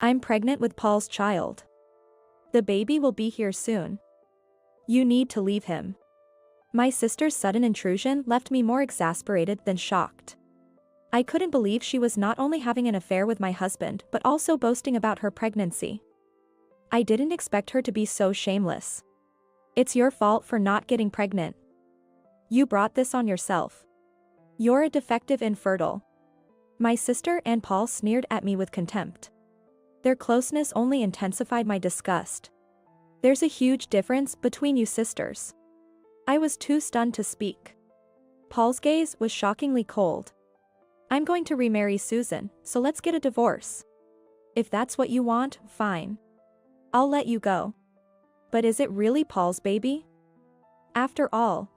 I'm pregnant with Paul's child. The baby will be here soon. You need to leave him. My sister's sudden intrusion left me more exasperated than shocked. I couldn't believe she was not only having an affair with my husband but also boasting about her pregnancy. I didn't expect her to be so shameless. It's your fault for not getting pregnant. You brought this on yourself. You're a defective infertile. My sister and Paul sneered at me with contempt. Their closeness only intensified my disgust. There's a huge difference between you sisters. I was too stunned to speak. Paul's gaze was shockingly cold. I'm going to remarry Susan, so let's get a divorce. If that's what you want, fine. I'll let you go. But is it really Paul's baby? After all,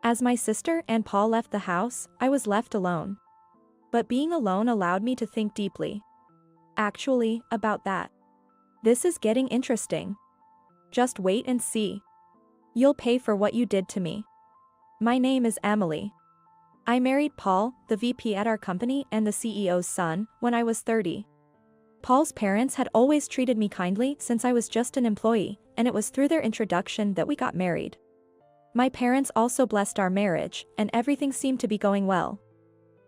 As my sister and Paul left the house, I was left alone. But being alone allowed me to think deeply. Actually, about that. This is getting interesting. Just wait and see. You'll pay for what you did to me. My name is Emily. I married Paul, the VP at our company and the CEO's son, when I was 30. Paul's parents had always treated me kindly since I was just an employee, and it was through their introduction that we got married. My parents also blessed our marriage, and everything seemed to be going well.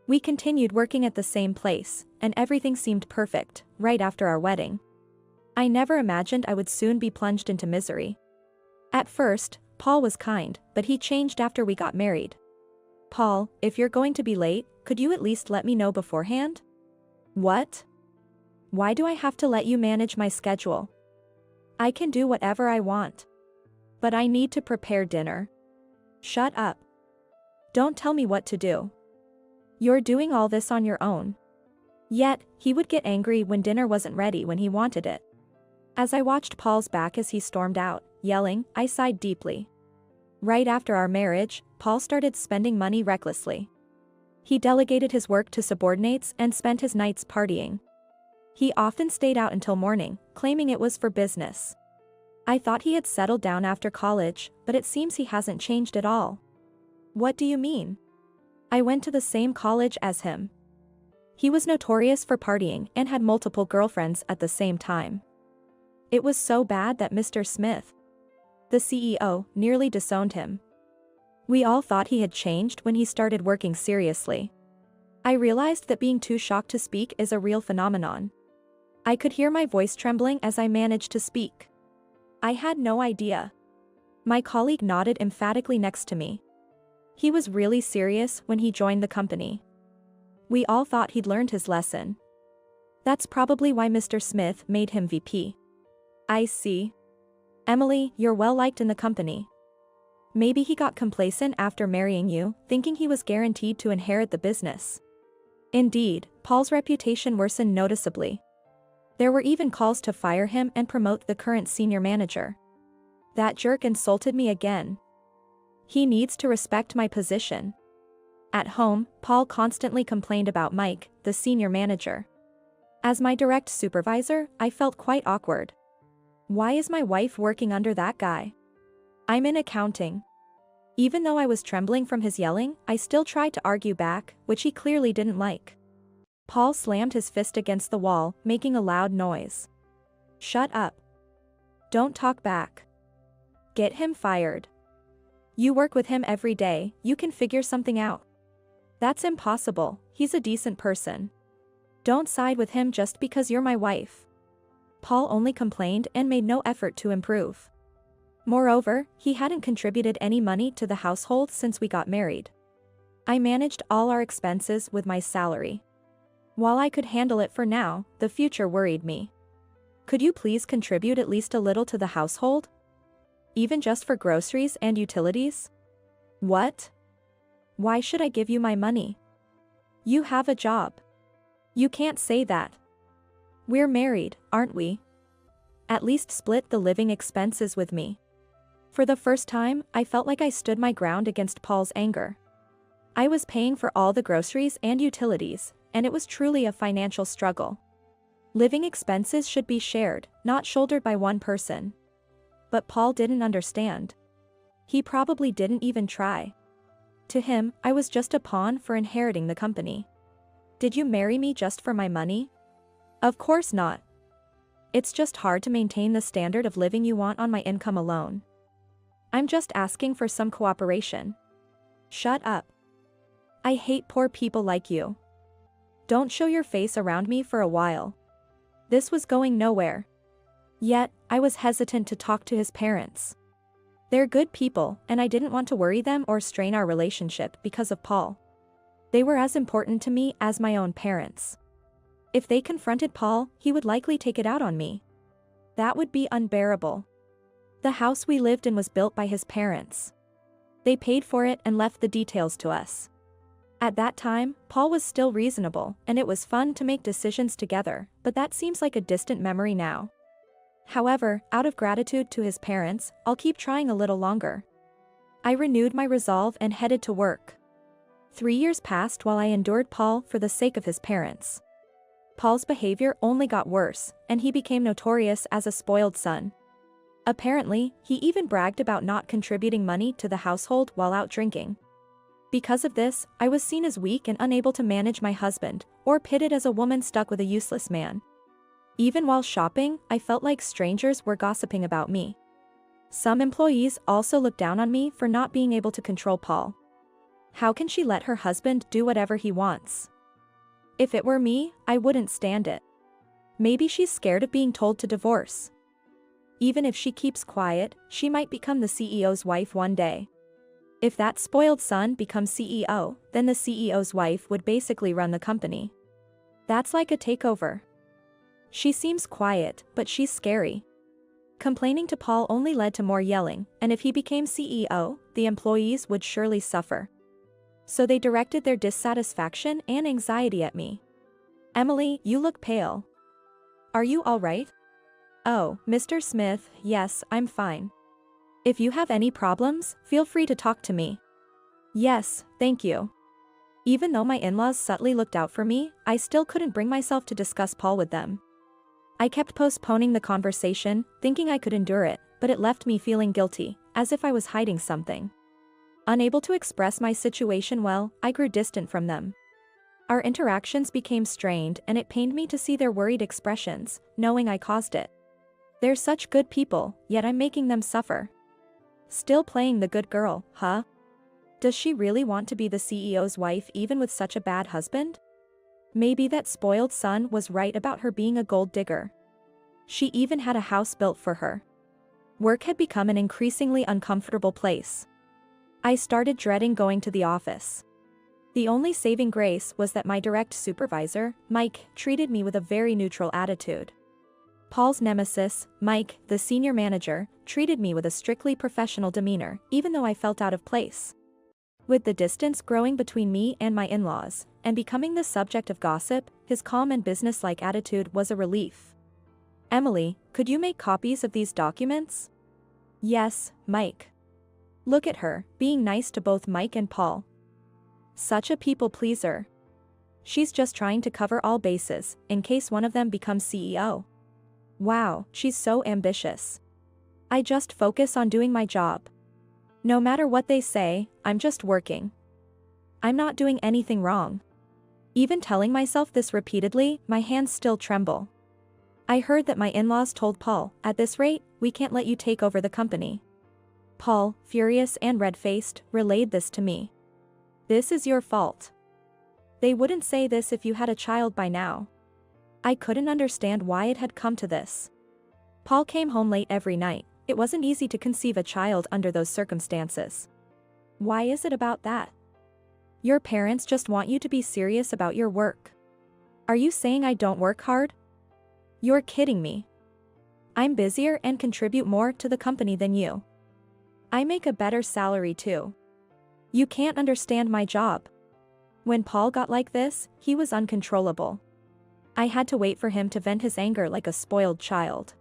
We continued working at the same place, and everything seemed perfect, right after our wedding. I never imagined I would soon be plunged into misery. At first, Paul was kind, but he changed after we got married. Paul, if you're going to be late, could you at least let me know beforehand? What? Why do I have to let you manage my schedule? I can do whatever I want. But I need to prepare dinner. Shut up. Don't tell me what to do. You're doing all this on your own. Yet, he would get angry when dinner wasn't ready when he wanted it. As I watched Paul's back as he stormed out, yelling, I sighed deeply. Right after our marriage, Paul started spending money recklessly. He delegated his work to subordinates and spent his nights partying. He often stayed out until morning, claiming it was for business. I thought he had settled down after college, but it seems he hasn't changed at all. What do you mean? I went to the same college as him. He was notorious for partying and had multiple girlfriends at the same time. It was so bad that Mr. Smith, the CEO, nearly disowned him. We all thought he had changed when he started working seriously. I realized that being too shocked to speak is a real phenomenon. I could hear my voice trembling as I managed to speak. I had no idea. My colleague nodded emphatically next to me. He was really serious when he joined the company. We all thought he'd learned his lesson. That's probably why Mr. Smith made him VP. I see. Emily, you're well liked in the company. Maybe he got complacent after marrying you, thinking he was guaranteed to inherit the business. Indeed, Paul's reputation worsened noticeably. There were even calls to fire him and promote the current senior manager. That jerk insulted me again. He needs to respect my position. At home, Paul constantly complained about Mike, the senior manager. As my direct supervisor, I felt quite awkward. Why is my wife working under that guy? I'm in accounting. Even though I was trembling from his yelling, I still tried to argue back, which he clearly didn't like. Paul slammed his fist against the wall, making a loud noise. Shut up. Don't talk back. Get him fired. You work with him every day, you can figure something out. That's impossible, he's a decent person. Don't side with him just because you're my wife. Paul only complained and made no effort to improve. Moreover, he hadn't contributed any money to the household since we got married. I managed all our expenses with my salary. While I could handle it for now, the future worried me. Could you please contribute at least a little to the household? Even just for groceries and utilities? What? Why should I give you my money? You have a job. You can't say that. We're married, aren't we? At least split the living expenses with me. For the first time, I felt like I stood my ground against Paul's anger. I was paying for all the groceries and utilities, and it was truly a financial struggle. Living expenses should be shared, not shouldered by one person. But Paul didn't understand. He probably didn't even try. To him, I was just a pawn for inheriting the company. Did you marry me just for my money? Of course not. It's just hard to maintain the standard of living you want on my income alone. I'm just asking for some cooperation. Shut up. I hate poor people like you. Don't show your face around me for a while. This was going nowhere. Yet, I was hesitant to talk to his parents. They're good people, and I didn't want to worry them or strain our relationship because of Paul. They were as important to me as my own parents. If they confronted Paul, he would likely take it out on me. That would be unbearable. The house we lived in was built by his parents. They paid for it and left the details to us. At that time, Paul was still reasonable, and it was fun to make decisions together, but that seems like a distant memory now. However, out of gratitude to his parents, I'll keep trying a little longer. I renewed my resolve and headed to work. 3 years passed while I endured Paul for the sake of his parents. Paul's behavior only got worse, and he became notorious as a spoiled son. Apparently, he even bragged about not contributing money to the household while out drinking. Because of this, I was seen as weak and unable to manage my husband, or pitted as a woman stuck with a useless man. Even while shopping, I felt like strangers were gossiping about me. Some employees also looked down on me for not being able to control Paul. How can she let her husband do whatever he wants? If it were me, I wouldn't stand it. Maybe she's scared of being told to divorce. Even if she keeps quiet, she might become the CEO's wife one day. If that spoiled son becomes CEO, then the CEO's wife would basically run the company. That's like a takeover. She seems quiet, but she's scary. Complaining to Paul only led to more yelling, and if he became CEO, the employees would surely suffer. So they directed their dissatisfaction and anxiety at me. Emily, you look pale. Are you all right? Oh, Mr. Smith, yes, I'm fine. If you have any problems, feel free to talk to me. Yes, thank you. Even though my in-laws subtly looked out for me, I still couldn't bring myself to discuss Paul with them. I kept postponing the conversation, thinking I could endure it, but it left me feeling guilty, as if I was hiding something. Unable to express my situation well, I grew distant from them. Our interactions became strained, and it pained me to see their worried expressions, knowing I caused it. They're such good people, yet I'm making them suffer. Still playing the good girl, huh? Does she really want to be the CEO's wife even with such a bad husband? Maybe that spoiled son was right about her being a gold digger. She even had a house built for her. Work had become an increasingly uncomfortable place. I started dreading going to the office. The only saving grace was that my direct supervisor, Mike, treated me with a very neutral attitude. Paul's nemesis, Mike, the senior manager, treated me with a strictly professional demeanor, even though I felt out of place. With the distance growing between me and my in-laws, and becoming the subject of gossip, his calm and business-like attitude was a relief. Emily, could you make copies of these documents? Yes, Mike. Look at her, being nice to both Mike and Paul. Such a people pleaser. She's just trying to cover all bases, in case one of them becomes CEO. Wow, she's so ambitious. I just focus on doing my job. No matter what they say, I'm just working. I'm not doing anything wrong. Even telling myself this repeatedly, my hands still tremble. I heard that my in-laws told Paul, at this rate, we can't let you take over the company. Paul, furious and red-faced, relayed this to me. This is your fault. They wouldn't say this if you had a child by now. I couldn't understand why it had come to this. Paul came home late every night. It wasn't easy to conceive a child under those circumstances. Why is it about that? Your parents just want you to be serious about your work. Are you saying I don't work hard? You're kidding me. I'm busier and contribute more to the company than you. I make a better salary too. You can't understand my job. When Paul got like this, he was uncontrollable. I had to wait for him to vent his anger like a spoiled child.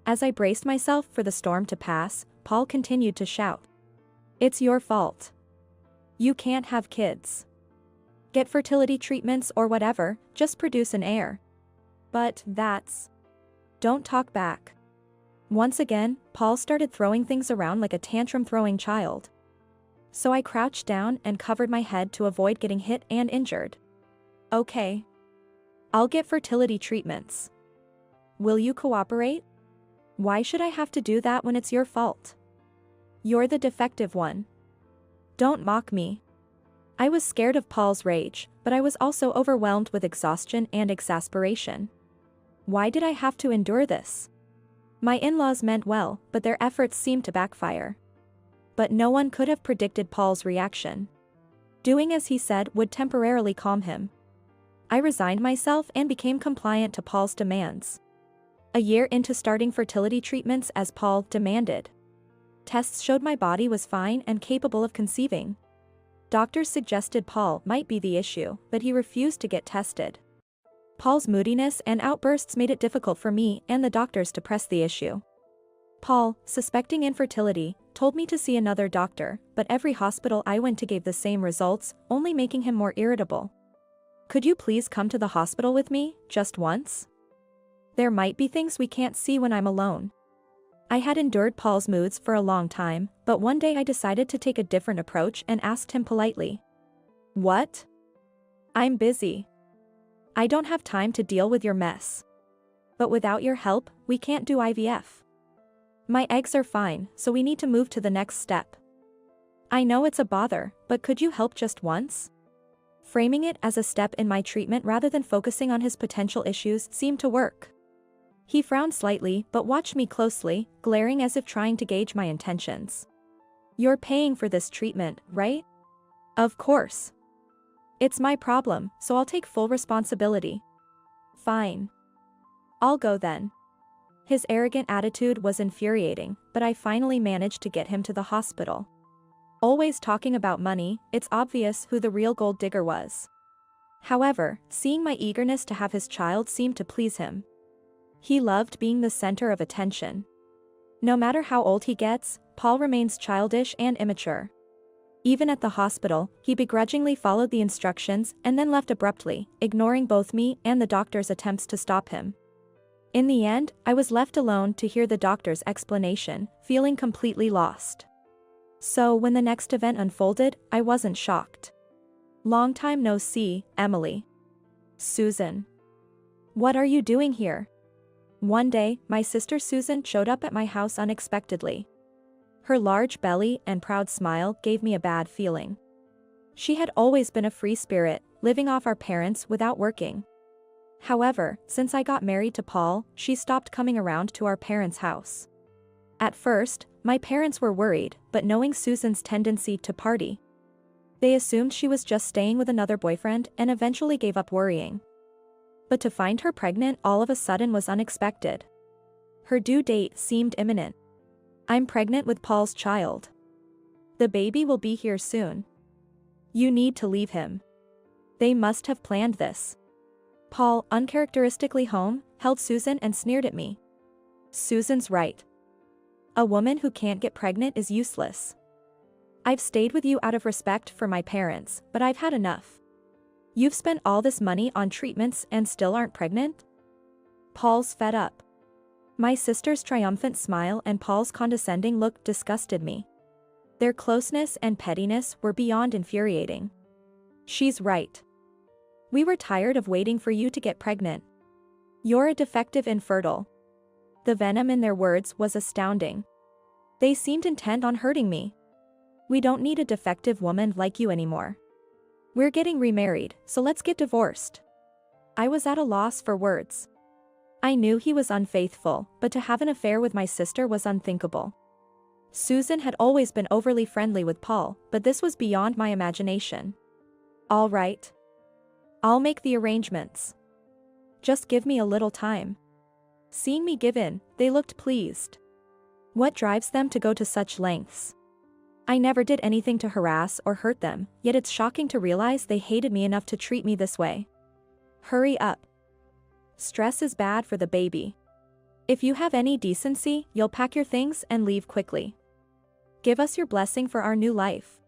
As I braced myself for the storm to pass, Paul continued to shout. It's your fault. You can't have kids. Get fertility treatments or whatever, just produce an heir. But that's... Don't talk back. Once again, Paul started throwing things around like a tantrum-throwing child. So I crouched down and covered my head to avoid getting hit and injured. Okay. I'll get fertility treatments. Will you cooperate? Why should I have to do that when it's your fault? You're the defective one. Don't mock me. I was scared of Paul's rage, but I was also overwhelmed with exhaustion and exasperation. Why did I have to endure this? My in-laws meant well, but their efforts seemed to backfire. But no one could have predicted Paul's reaction. Doing as he said would temporarily calm him. I resigned myself and became compliant to Paul's demands. A year into starting fertility treatments as Paul demanded. Tests showed my body was fine and capable of conceiving. Doctors suggested Paul might be the issue, but he refused to get tested. Paul's moodiness and outbursts made it difficult for me and the doctors to press the issue. Paul, suspecting infertility, told me to see another doctor, but every hospital I went to gave the same results, only making him more irritable. Could you please come to the hospital with me, just once? There might be things we can't see when I'm alone. I had endured Paul's moods for a long time, but one day I decided to take a different approach and asked him politely. What? I'm busy. I don't have time to deal with your mess. But without your help, we can't do IVF. My eggs are fine, so we need to move to the next step. I know it's a bother, but could you help just once? Framing it as a step in my treatment rather than focusing on his potential issues seemed to work. He frowned slightly but watched me closely, glaring as if trying to gauge my intentions. You're paying for this treatment, right? Of course. It's my problem, so I'll take full responsibility. Fine. I'll go then. His arrogant attitude was infuriating, but I finally managed to get him to the hospital. Always talking about money, it's obvious who the real gold digger was. However, seeing my eagerness to have his child seemed to please him. He loved being the center of attention. No matter how old he gets, Paul remains childish and immature. Even at the hospital, he begrudgingly followed the instructions and then left abruptly, ignoring both me and the doctor's attempts to stop him. In the end, I was left alone to hear the doctor's explanation, feeling completely lost. So when the next event unfolded, I wasn't shocked. Long time no see, Emily. Susan. What are you doing here? One day, my sister Susan showed up at my house unexpectedly. Her large belly and proud smile gave me a bad feeling. She had always been a free spirit, living off our parents without working. However, since I got married to Paul, she stopped coming around to our parents' house. At first, my parents were worried, but knowing Susan's tendency to party, they assumed she was just staying with another boyfriend and eventually gave up worrying. But to find her pregnant all of a sudden was unexpected. Her due date seemed imminent. I'm pregnant with Paul's child. The baby will be here soon. You need to leave him. They must have planned this. Paul, uncharacteristically home, held Susan and sneered at me. Susan's right. A woman who can't get pregnant is useless. I've stayed with you out of respect for my parents, but I've had enough. You've spent all this money on treatments and still aren't pregnant? Paul's fed up. My sister's triumphant smile and Paul's condescending look disgusted me. Their closeness and pettiness were beyond infuriating. She's right. We were tired of waiting for you to get pregnant. You're a defective infertile. The venom in their words was astounding. They seemed intent on hurting me. We don't need a defective woman like you anymore. We're getting remarried, so let's get divorced. I was at a loss for words. I knew he was unfaithful, but to have an affair with my sister was unthinkable. Susan had always been overly friendly with Paul, but this was beyond my imagination. All right. I'll make the arrangements. Just give me a little time. Seeing me give in, they looked pleased. What drives them to go to such lengths? I never did anything to harass or hurt them, yet it's shocking to realize they hated me enough to treat me this way. Hurry up. Stress is bad for the baby. If you have any decency, you'll pack your things and leave quickly. Give us your blessing for our new life.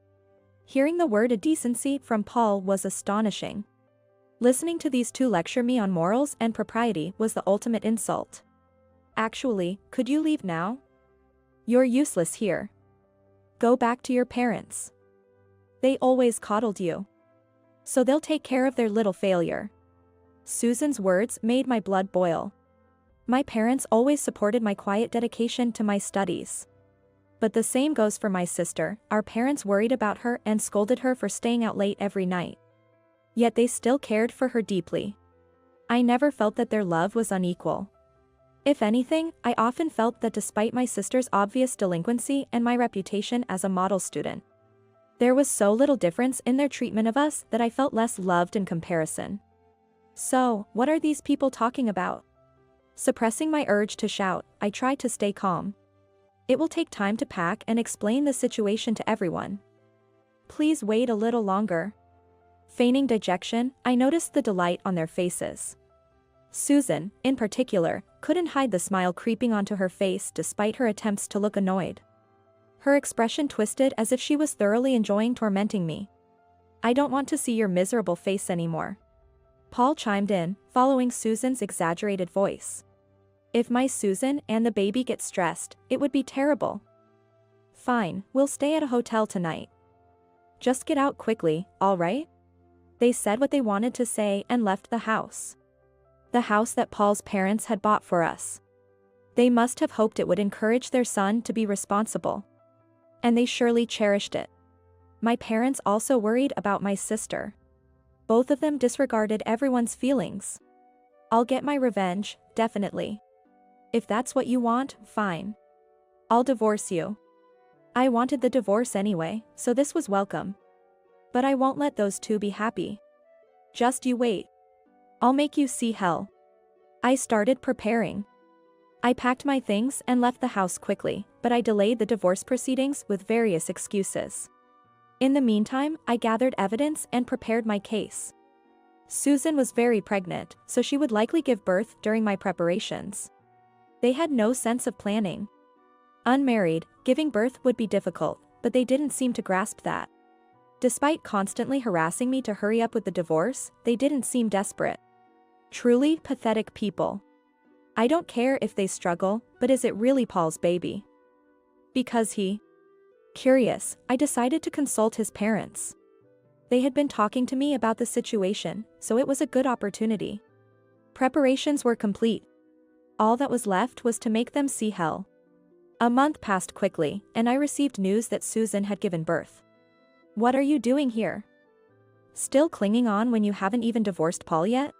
Hearing the word decency from Paul was astonishing. Listening to these two lecture me on morals and propriety was the ultimate insult. Actually, could you leave now? You're useless here. Go back to your parents. They always coddled you. So they'll take care of their little failure. Susan's words made my blood boil. My parents always supported my quiet dedication to my studies. But the same goes for my sister. Our parents worried about her and scolded her for staying out late every night. Yet they still cared for her deeply. I never felt that their love was unequal. If anything, I often felt that despite my sister's obvious delinquency and my reputation as a model student, there was so little difference in their treatment of us that I felt less loved in comparison. So, what are these people talking about? Suppressing my urge to shout, I tried to stay calm. It will take time to pack and explain the situation to everyone. Please wait a little longer. Feigning dejection, I noticed the delight on their faces. Susan, in particular, couldn't hide the smile creeping onto her face despite her attempts to look annoyed. Her expression twisted as if she was thoroughly enjoying tormenting me. I don't want to see your miserable face anymore. Paul chimed in, following Susan's exaggerated voice. If my Susan and the baby get stressed, it would be terrible. Fine, we'll stay at a hotel tonight. Just get out quickly, all right? They said what they wanted to say and left the house. The house that Paul's parents had bought for us. They must have hoped it would encourage their son to be responsible. And they surely cherished it. My parents also worried about my sister. Both of them disregarded everyone's feelings. I'll get my revenge, definitely. If that's what you want, fine. I'll divorce you. I wanted the divorce anyway, so this was welcome. But I won't let those two be happy. Just you wait. I'll make you see hell. I started preparing. I packed my things and left the house quickly, but I delayed the divorce proceedings with various excuses. In the meantime, I gathered evidence and prepared my case. Susan was very pregnant, so she would likely give birth during my preparations. They had no sense of planning. Unmarried, giving birth would be difficult, but they didn't seem to grasp that. Despite constantly harassing me to hurry up with the divorce, they didn't seem desperate. Truly pathetic people. I don't care if they struggle, but is it really Paul's baby? Because he... Curious, I decided to consult his parents. They had been talking to me about the situation, so it was a good opportunity. Preparations were complete. All that was left was to make them see hell. A month passed quickly, and I received news that Susan had given birth. What are you doing here? Still clinging on when you haven't even divorced Paul yet?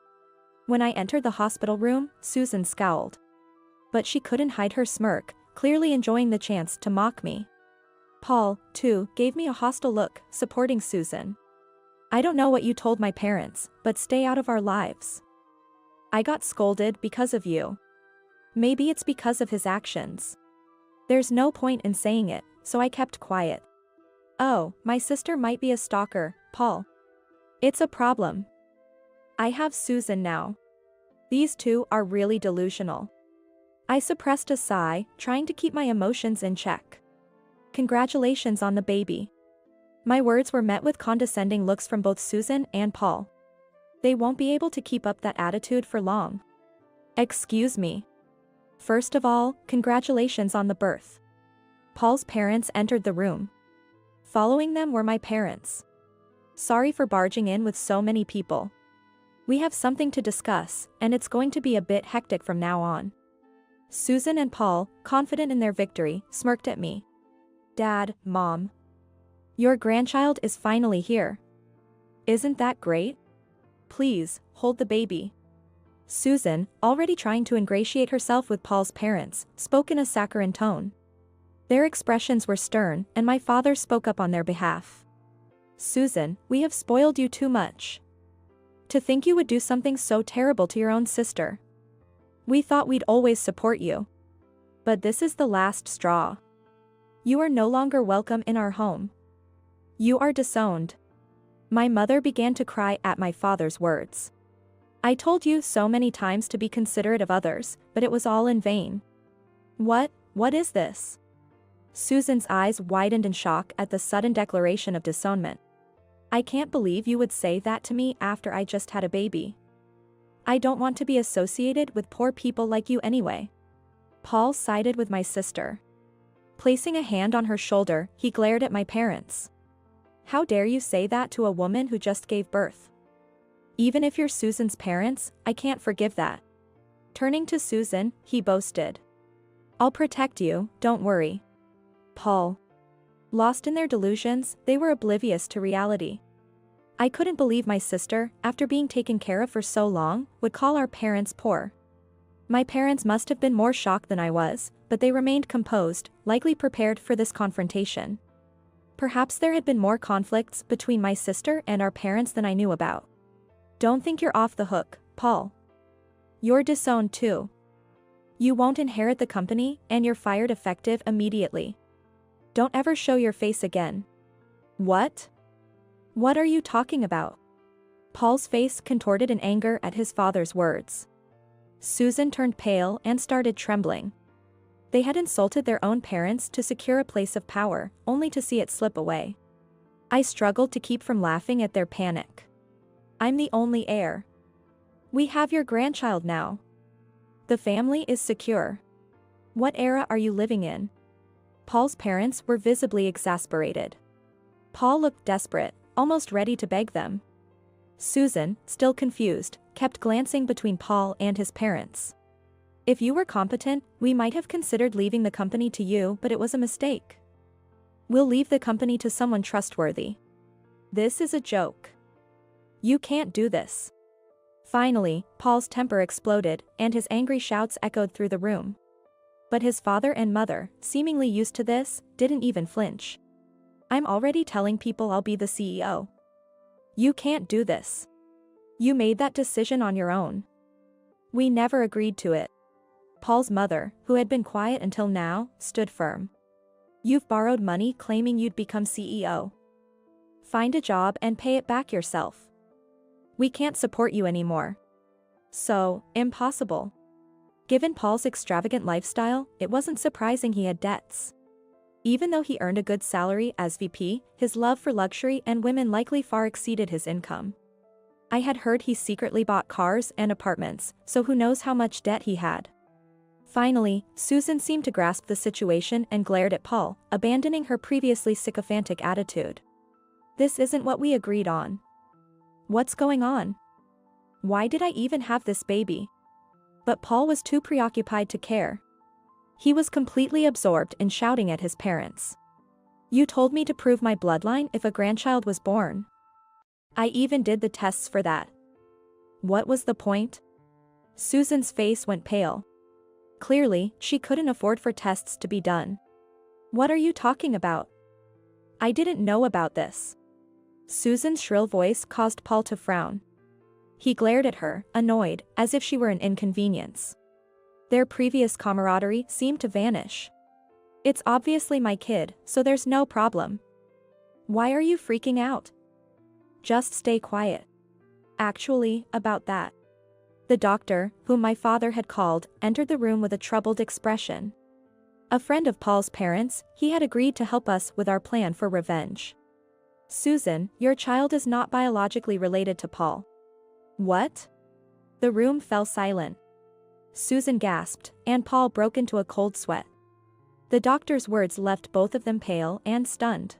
When I entered the hospital room, Susan scowled. But she couldn't hide her smirk, clearly enjoying the chance to mock me. Paul, too, gave me a hostile look, supporting Susan. I don't know what you told my parents, but stay out of our lives. I got scolded because of you. Maybe it's because of his actions. There's no point in saying it, so I kept quiet. Oh, my sister might be a stalker, Paul. It's a problem. I have Susan now. These two are really delusional. I suppressed a sigh, trying to keep my emotions in check. Congratulations on the baby. My words were met with condescending looks from both Susan and Paul. They won't be able to keep up that attitude for long. Excuse me. First of all, congratulations on the birth. Paul's parents entered the room. Following them were my parents. Sorry for barging in with so many people. We have something to discuss, and it's going to be a bit hectic from now on. Susan and Paul, confident in their victory, smirked at me. Dad, Mom. Your grandchild is finally here. Isn't that great? Please, hold the baby. Susan, already trying to ingratiate herself with Paul's parents, spoke in a saccharine tone. Their expressions were stern, and my father spoke up on their behalf. Susan, we have spoiled you too much. To think you would do something so terrible to your own sister. We thought we'd always support you. But this is the last straw. You are no longer welcome in our home. You are disowned. My mother began to cry at my father's words. I told you so many times to be considerate of others, but it was all in vain. What is this? Susan's eyes widened in shock at the sudden declaration of disownment. I can't believe you would say that to me after I just had a baby. I don't want to be associated with poor people like you anyway. Paul sided with my sister. Placing a hand on her shoulder, he glared at my parents. How dare you say that to a woman who just gave birth? Even if you're Susan's parents, I can't forgive that. Turning to Susan, he boasted. I'll protect you, don't worry. Paul. Lost in their delusions, they were oblivious to reality. I couldn't believe my sister, after being taken care of for so long, would call our parents poor. My parents must have been more shocked than I was, but they remained composed, likely prepared for this confrontation. Perhaps there had been more conflicts between my sister and our parents than I knew about. Don't think you're off the hook, Paul. You're disowned too. You won't inherit the company, and you're fired effective immediately. Don't ever show your face again. What? What are you talking about? Paul's face contorted in anger at his father's words. Susan turned pale and started trembling. They had insulted their own parents to secure a place of power, only to see it slip away. I struggled to keep from laughing at their panic. I'm the only heir. We have your grandchild now. The family is secure. What era are you living in? Paul's parents were visibly exasperated. Paul looked desperate, almost ready to beg them. Susan, still confused, kept glancing between Paul and his parents. If you were competent, we might have considered leaving the company to you, but it was a mistake. We'll leave the company to someone trustworthy. This is a joke. You can't do this. Finally, Paul's temper exploded, and his angry shouts echoed through the room. But his father and mother, seemingly used to this, didn't even flinch. I'm already telling people I'll be the CEO. You can't do this. You made that decision on your own. We never agreed to it. Paul's mother, who had been quiet until now, stood firm. You've borrowed money claiming you'd become CEO. Find a job and pay it back yourself. We can't support you anymore. So, impossible. Given Paul's extravagant lifestyle, it wasn't surprising he had debts. Even though he earned a good salary as VP, his love for luxury and women likely far exceeded his income. I had heard he secretly bought cars and apartments, so who knows how much debt he had. Finally, Susan seemed to grasp the situation and glared at Paul, abandoning her previously sycophantic attitude. This isn't what we agreed on. What's going on? Why did I even have this baby? But Paul was too preoccupied to care. He was completely absorbed in shouting at his parents. You told me to prove my bloodline if a grandchild was born. I even did the tests for that. What was the point? Susan's face went pale. Clearly, she couldn't afford for tests to be done. What are you talking about? I didn't know about this. Susan's shrill voice caused Paul to frown. He glared at her, annoyed, as if she were an inconvenience. Their previous camaraderie seemed to vanish. It's obviously my kid, so there's no problem. Why are you freaking out? Just stay quiet. Actually, about that. The doctor, whom my father had called, entered the room with a troubled expression. A friend of Paul's parents, he had agreed to help us with our plan for revenge. Susan, your child is not biologically related to Paul. What? The room fell silent. Susan gasped, and Paul broke into a cold sweat. The doctor's words left both of them pale and stunned.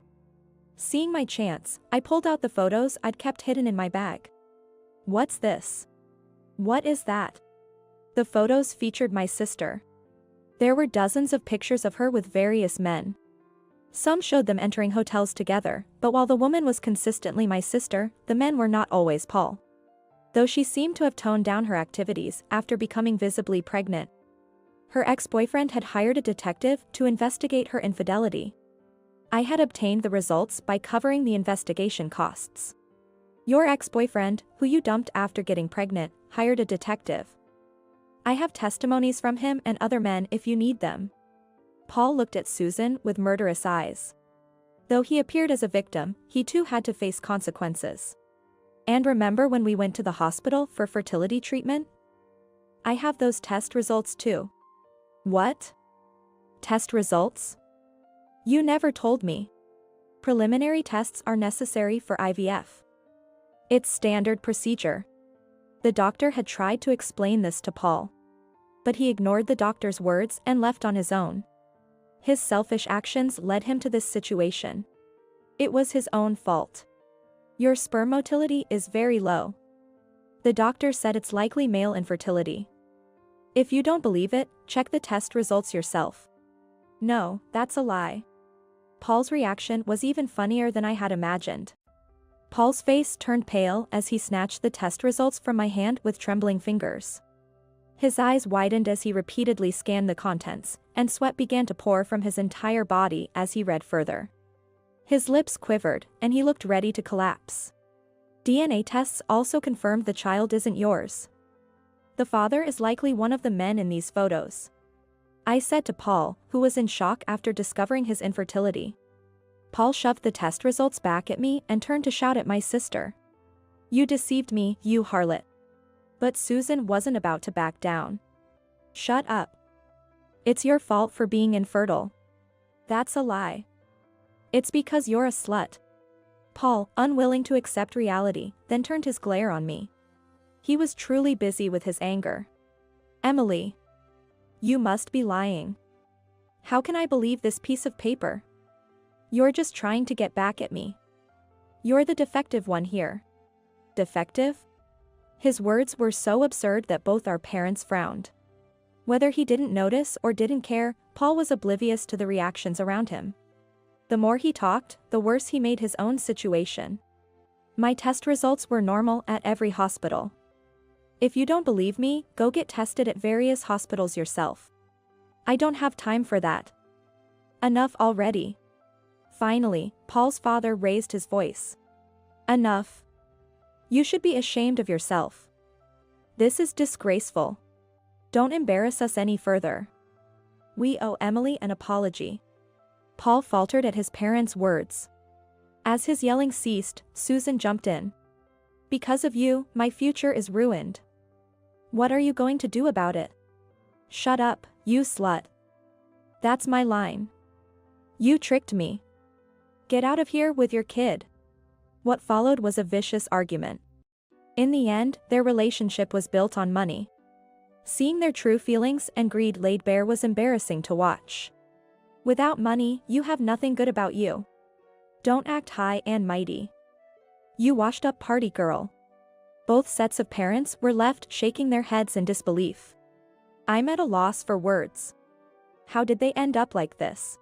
Seeing my chance, I pulled out the photos I'd kept hidden in my bag. What's this? What is that? The photos featured my sister. There were dozens of pictures of her with various men. Some showed them entering hotels together, but while the woman was consistently my sister, the men were not always Paul. Though she seemed to have toned down her activities after becoming visibly pregnant. Her ex-boyfriend had hired a detective to investigate her infidelity. I had obtained the results by covering the investigation costs. Your ex-boyfriend, who you dumped after getting pregnant, hired a detective. I have testimonies from him and other men if you need them. Paul looked at Susan with murderous eyes. Though he appeared as a victim, he too had to face consequences. And remember when we went to the hospital for fertility treatment? I have those test results too. What? Test results? You never told me. Preliminary tests are necessary for IVF. It's standard procedure. The doctor had tried to explain this to Paul. But he ignored the doctor's words and left on his own. His selfish actions led him to this situation. It was his own fault. Your sperm motility is very low. The doctor said it's likely male infertility. If you don't believe it, check the test results yourself. No, that's a lie. Paul's reaction was even funnier than I had imagined. Paul's face turned pale as he snatched the test results from my hand with trembling fingers. His eyes widened as he repeatedly scanned the contents, and sweat began to pour from his entire body as he read further. His lips quivered, and he looked ready to collapse. DNA tests also confirmed the child isn't yours. The father is likely one of the men in these photos. I said to Paul, who was in shock after discovering his infertility. Paul shoved the test results back at me and turned to shout at my sister. You deceived me, you harlot. But Susan wasn't about to back down. Shut up. It's your fault for being infertile. That's a lie. It's because you're a slut. Paul, unwilling to accept reality, then turned his glare on me. He was truly busy with his anger. Emily. You must be lying. How can I believe this piece of paper? You're just trying to get back at me. You're the defective one here. Defective? His words were so absurd that both our parents frowned. Whether he didn't notice or didn't care, Paul was oblivious to the reactions around him. The more he talked, the worse he made his own situation. My test results were normal at every hospital. If you don't believe me, go get tested at various hospitals yourself. I don't have time for that. Enough already. Finally, Paul's father raised his voice. Enough. You should be ashamed of yourself. This is disgraceful. Don't embarrass us any further. We owe Emily an apology. Paul faltered at his parents' words. As his yelling ceased, Susan jumped in. Because of you, my future is ruined. What are you going to do about it? Shut up, you slut. That's my line. You tricked me. Get out of here with your kid. What followed was a vicious argument. In the end, their relationship was built on money. Seeing their true feelings and greed laid bare was embarrassing to watch. Without money, you have nothing good about you. Don't act high and mighty. You washed-up party girl. Both sets of parents were left shaking their heads in disbelief. I'm at a loss for words. How did they end up like this?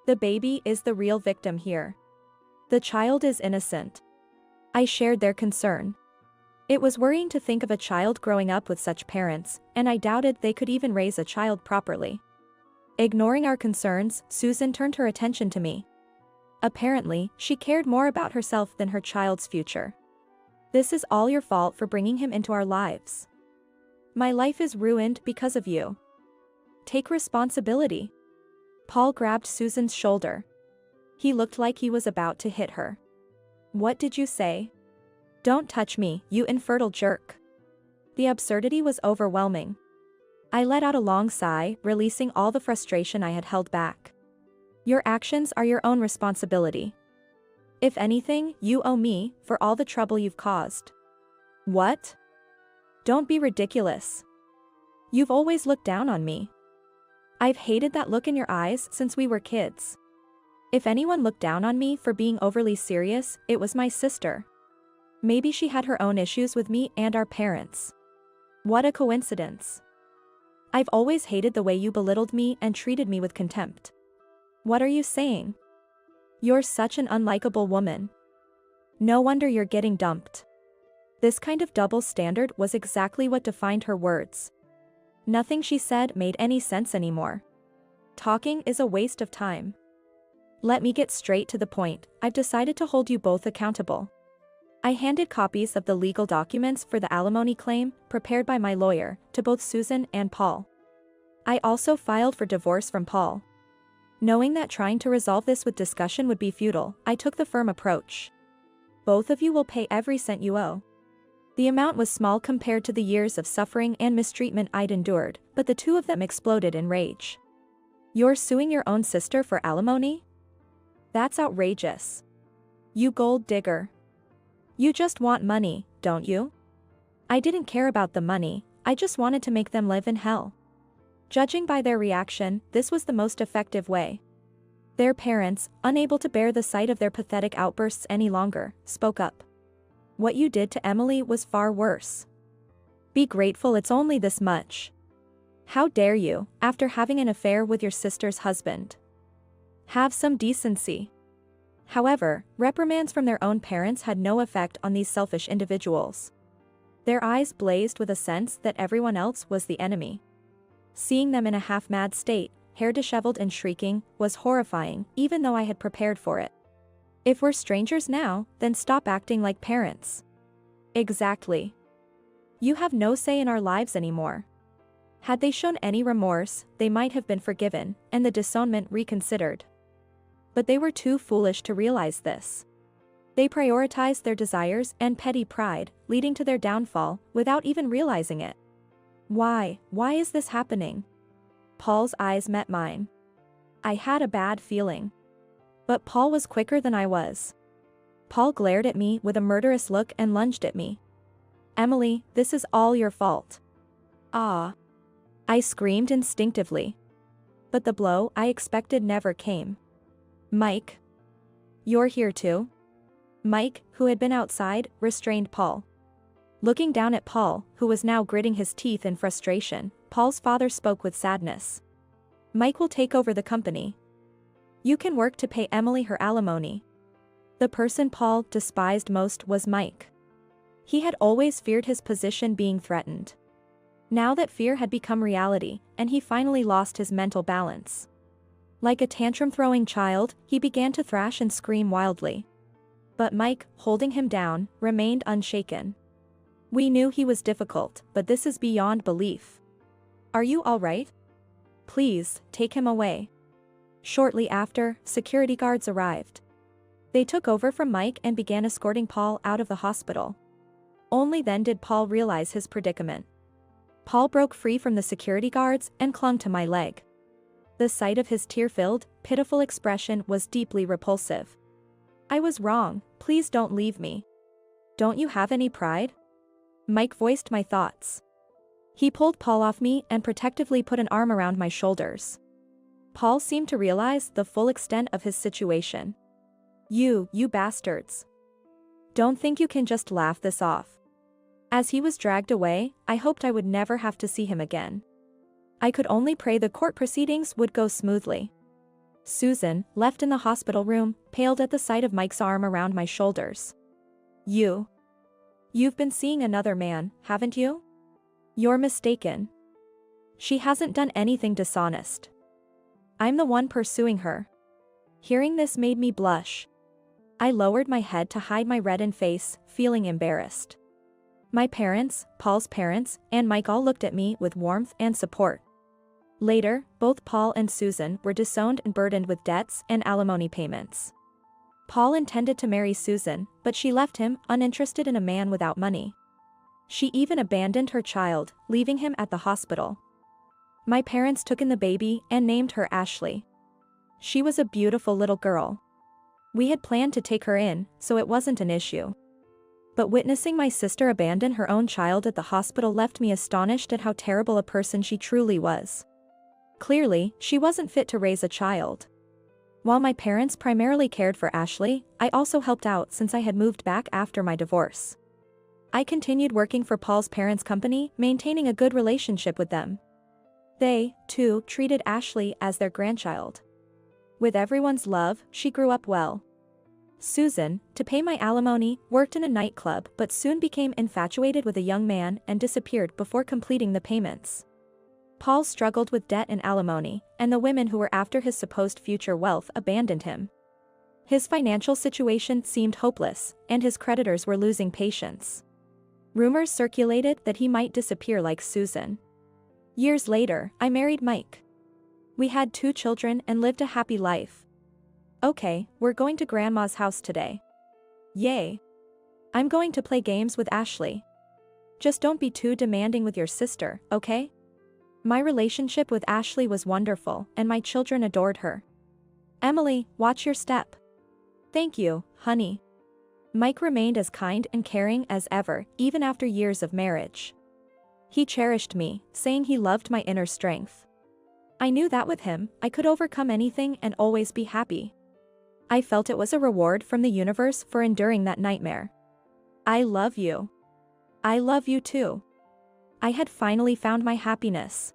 The baby is the real victim here. The child is innocent. I shared their concern. It was worrying to think of a child growing up with such parents, and I doubted they could even raise a child properly. Ignoring our concerns, Susan turned her attention to me. Apparently, she cared more about herself than her child's future. This is all your fault for bringing him into our lives. My life is ruined because of you. Take responsibility. Paul grabbed Susan's shoulder. He looked like he was about to hit her. What did you say? Don't touch me, you infertile jerk. The absurdity was overwhelming. I let out a long sigh, releasing all the frustration I had held back. Your actions are your own responsibility. If anything, you owe me for all the trouble you've caused. What? Don't be ridiculous. You've always looked down on me. I've hated that look in your eyes since we were kids. If anyone looked down on me for being overly serious, it was my sister. Maybe she had her own issues with me and our parents. What a coincidence. I've always hated the way you belittled me and treated me with contempt. What are you saying? You're such an unlikable woman. No wonder you're getting dumped. This kind of double standard was exactly what defined her words. Nothing she said made any sense anymore. Talking is a waste of time. Let me get straight to the point. I've decided to hold you both accountable. I handed copies of the legal documents for the alimony claim, prepared by my lawyer, to both Susan and Paul. I also filed for divorce from Paul. Knowing that trying to resolve this with discussion would be futile, I took the firm approach. Both of you will pay every cent you owe. The amount was small compared to the years of suffering and mistreatment I'd endured, but the two of them exploded in rage. You're suing your own sister for alimony? That's outrageous. You gold digger. You just want money, don't you? I didn't care about the money, I just wanted to make them live in hell. Judging by their reaction, this was the most effective way. Their parents, unable to bear the sight of their pathetic outbursts any longer, spoke up. What you did to Emily was far worse. Be grateful it's only this much. How dare you, after having an affair with your sister's husband? Have some decency. However, reprimands from their own parents had no effect on these selfish individuals. Their eyes blazed with a sense that everyone else was the enemy. Seeing them in a half-mad state, hair disheveled and shrieking, was horrifying, even though I had prepared for it. If we're strangers now, then stop acting like parents. Exactly. You have no say in our lives anymore. Had they shown any remorse, they might have been forgiven, and the disownment reconsidered. But they were too foolish to realize this. They prioritized their desires and petty pride, leading to their downfall, without even realizing it. Why is this happening? Paul's eyes met mine. I had a bad feeling. But Paul was quicker than I was. Paul glared at me with a murderous look and lunged at me. Emily, this is all your fault. Ah! I screamed instinctively. But the blow I expected never came. Mike. You're here too? Mike, who had been outside, restrained Paul. Looking down at Paul, who was now gritting his teeth in frustration, Paul's father spoke with sadness. Mike will take over the company. You can work to pay Emily her alimony. The person Paul despised most was Mike. He had always feared his position being threatened. Now that fear had become reality, and he finally lost his mental balance. Like a tantrum-throwing child, he began to thrash and scream wildly. But Mike, holding him down, remained unshaken. We knew he was difficult, but this is beyond belief. Are you all right? Please, take him away. Shortly after, security guards arrived. They took over from Mike and began escorting Paul out of the hospital. Only then did Paul realize his predicament. Paul broke free from the security guards and clung to my leg. The sight of his tear-filled, pitiful expression was deeply repulsive. I was wrong, please don't leave me. Don't you have any pride? Mike voiced my thoughts. He pulled Paul off me and protectively put an arm around my shoulders. Paul seemed to realize the full extent of his situation. You bastards. Don't think you can just laugh this off. As he was dragged away, I hoped I would never have to see him again. I could only pray the court proceedings would go smoothly. Susan, left in the hospital room, paled at the sight of Mike's arm around my shoulders. You've been seeing another man, haven't you? You're mistaken. She hasn't done anything dishonest. I'm the one pursuing her. Hearing this made me blush. I lowered my head to hide my reddened face, feeling embarrassed. My parents, Paul's parents, and Mike all looked at me with warmth and support. Later, both Paul and Susan were disowned and burdened with debts and alimony payments. Paul intended to marry Susan, but she left him, uninterested in a man without money. She even abandoned her child, leaving him at the hospital. My parents took in the baby and named her Ashley. She was a beautiful little girl. We had planned to take her in, so it wasn't an issue. But witnessing my sister abandon her own child at the hospital left me astonished at how terrible a person she truly was. Clearly, she wasn't fit to raise a child. While my parents primarily cared for Ashley, I also helped out since I had moved back after my divorce. I continued working for Paul's parents' company, maintaining a good relationship with them. They, too, treated Ashley as their grandchild. With everyone's love, she grew up well. Susan, to pay my alimony, worked in a nightclub but soon became infatuated with a young man and disappeared before completing the payments. Paul struggled with debt and alimony, and the women who were after his supposed future wealth abandoned him. His financial situation seemed hopeless, and his creditors were losing patience. Rumors circulated that he might disappear like Susan. Years later, I married Mike. We had 2 children and lived a happy life. Okay, we're going to Grandma's house today. Yay! I'm going to play games with Ashley. Just don't be too demanding with your sister, okay? My relationship with Ashley was wonderful, and my children adored her. Emily, watch your step. Thank you, honey. Mike remained as kind and caring as ever, even after years of marriage. He cherished me, saying he loved my inner strength. I knew that with him, I could overcome anything and always be happy. I felt it was a reward from the universe for enduring that nightmare. I love you. I love you too. I had finally found my happiness.